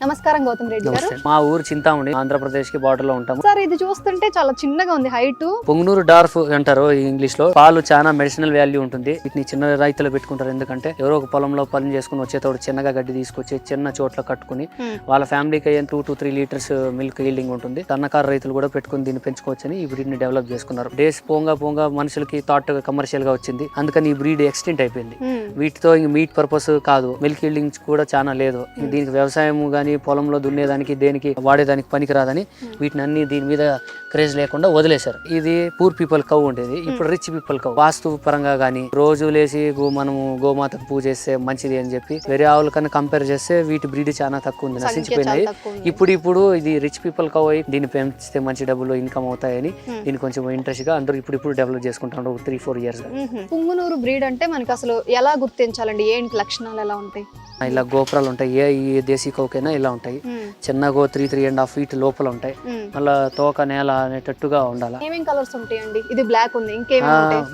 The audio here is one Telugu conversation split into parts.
నమస్కారం గౌతమ్ రెడ్డి గారు. మా ఊరు చింతామణి, ఆంధ్రప్రదేశ్ కి బార్డర్ లో ఉంటాం. సార్ ఇది చూస్తుంటే చాలా చిన్నగా ఉంది హైట్. పొంగనూరు డార్ఫ్ అంటారు ఇంగ్లీష్ లో. పాలు చాలా మెడిసినల్ వాల్యూ ఉంటుంది. వీటిని చిన్న రైతులు పెట్టుకుంటారు, ఎందుకంటే ఎవరో ఒక పొలంలో పని చేసుకుని వచ్చేటప్పుడు చిన్నగా గడ్డి తీసుకొచ్చి చిన్న చోట్ల కట్టుకుని వాళ్ళ ఫ్యామిలీకి అయ్యే 2 to 3 లీటర్స్ మిల్క్ ఈల్డింగ్ ఉంటుంది. సన్నకారు రైతులు కూడా పెట్టుకుని దీన్ని పెంచుకోవచ్చని ఈ బ్రీడ్ ని డెవలప్ చేసుకున్నారు. డేస్ పోంగా మనుషులకి థాట్ కమర్షియల్ గా వచ్చింది, అందుకని ఈ బ్రీడ్ ఎక్స్టెంట్ అయిపోయింది. వీటితో మీట్ పర్పస్ కాదు, మిల్క్ ఈల్డింగ్ కూడా చాలా లేదు. దీనికి వ్యవసాయం గానీ పొలంలో దున్నేదానికి దేనికి వాడేదానికి పనికి రాదని వీటిని అన్ని దీని మీద క్రేజ్ లేకుండా వదిలేశారు. ఇది పూర్ పీపుల్ కౌ ఉండేది, ఇప్పుడు రిచ్ పీపుల్ కౌ. వాస్తు పరంగా గానీ రోజు లేసి మనము గోమాతకు పూజ చేస్తే మంచిది అని చెప్పి వేరే ఆవుల కన్నా కంపేర్ చేస్తే వీటి బ్రీడ్ చాలా తక్కువ ఉంది, నశించిపోయినాయి. ఇప్పుడు ఇది రిచ్ పీపుల్ కౌ అయి దీన్ని పెంచితే మంచి డబ్బులు ఇన్కమ్ అవుతాయని దీన్ని కొంచెం ఇంట్రెస్ట్ గా అందరూ ఇప్పుడు డెవలప్ చేసుకుంటారు 3-4 years గా. పుంగునూరు బ్రీడ్ అంటే మనకి అసలు ఎలా గుర్తించాలండి? ఏంటి లక్షణాలు ఎలా ఉంటాయి? ఇలా గోపురాలు ఉంటాయి, ఈ దేశీ కౌకైనా ఇలా ఉంటాయి. చిన్నగో 3.5 feet లోపల ఉంటాయి. మళ్ళా తోక నేల అనేటట్టుగా ఉండాలి. ఏమేం కలర్స్ ఉంటాయండి? ఇది బ్లాక్ ఉంది, ఇంకేమేం ఉంటాయి?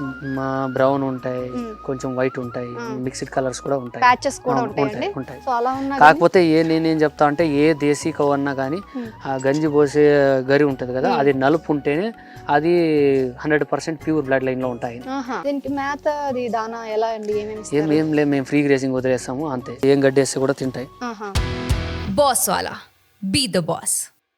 బ్రౌన్ ఉంటాయి, కొంచెం వైట్ ఉంటాయి, మిక్స్డ్ కలర్స్ కూడా ఉంటాయి, ప్యాచెస్ కూడా ఉంటాయి. సో అలా ఉన్నా కాకపోతే నేనేం చెప్తా అంటే ఏ దేశీ కౌ అన్నా కానీ ఆ గంజి పోసే గరి ఉంటది కదా, అది నలుపు ఉంటేనే అది 100% ప్యూర్ బ్లడ్ లైన్ లో ఉంటాయి. దీనికి మేత అది దానా ఎలా అండి? ఏం లేదు, మేము ఫ్రీ గ్రేసింగ్ వదిలేస్తాము అంతే. ఏం గడ్డి వేస్తే కూడా తింటాయి. బాస్ వాలా, బీ ద బాస్.